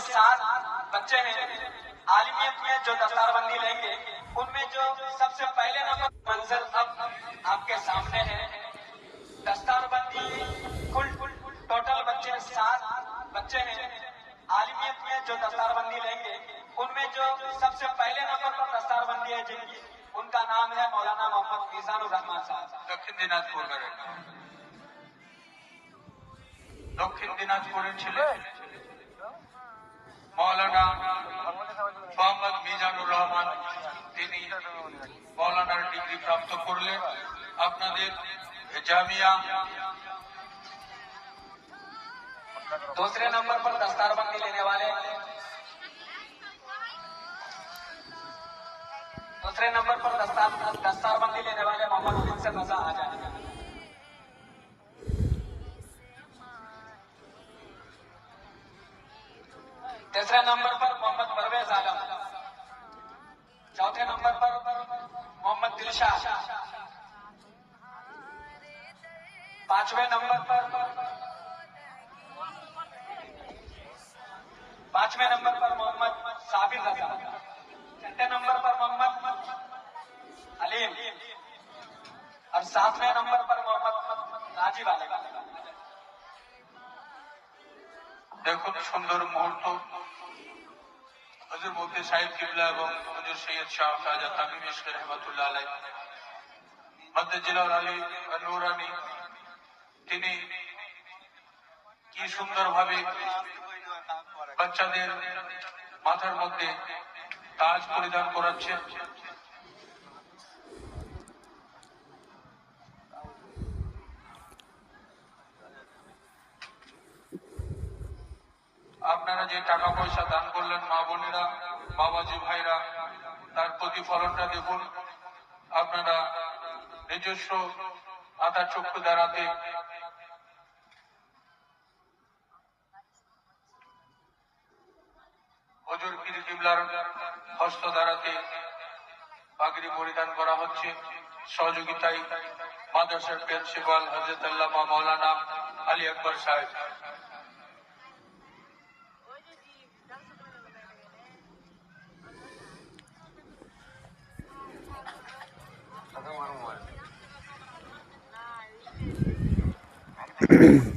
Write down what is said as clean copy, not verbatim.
7 बच्चे हैं। आलिमियत में जो दस्तारबंदी लेंगे उनमें जो सबसे पहले नंबर मंजिल अब आपके सामने है। दस्तारबंदी कुल टोटल बच्चे 7 बच्चे हैं। आलिमियत में जो दस्तारबंदी लेंगे उनमें जो सबसे पहले नंबर पर दस्तारबंदी है जिनकी, उनका नाम है मौलाना मोहम्मद मिजानुर रहमान साहब। दक्षिण दिनाजपुরের ছেলে মৌলানা মোহাম্মদ মিজানুর রহমান, তিনি মৌলানার ডিগ্রি প্রাপ্ত করলেন। আপনাদের জামিয়া दूसरे नंबर पर दस्तारबंदी लेने वाले मोहम्मद बिन रजा आ जाएंगे। तीसरे नंबर पर मोहम्मद परवेज आलम। चौथे नंबर पर मोहम्मद दिलशाद। पांचवें नंबर पर मोहम्मद साबिर रजा। छठे नंबर पर मोहम्मद अलीम और 7वें नंबर पर मोहम्मद राजीव आलेगा। দেখুন সুন্দর মুহূর্ত। হযরত মুফতি সাহেব কিবলা এবং হযরত সৈয়দ শাহ খাজা তামিম ইশক রহমাতুল্লাহ আলাইহি মদ্দাজিলাল আলী নুরানি, তিনি কি সুন্দরভাবে বাচ্চাদের মাথার মধ্যে তাজ পরিধান করাচ্ছেন। আপনারা যে টাকা পয়সা দান করলেন মা বোনেরা, বাবাজি ভাইরা, তার প্রতিফলনটা দেখুন। আপনারা নিজস্ব আধা চক্ষু দ্বারাতে হুজুর পীর কিবলার হস্ত দ্বারাতে পাগড়ি পরিধান করা হচ্ছে। সহযোগিতায় মাদ্রাসার প্রিন্সিপাল হযরত আল্লামা মাওলানা আলী আকবর সাহেব। Nah,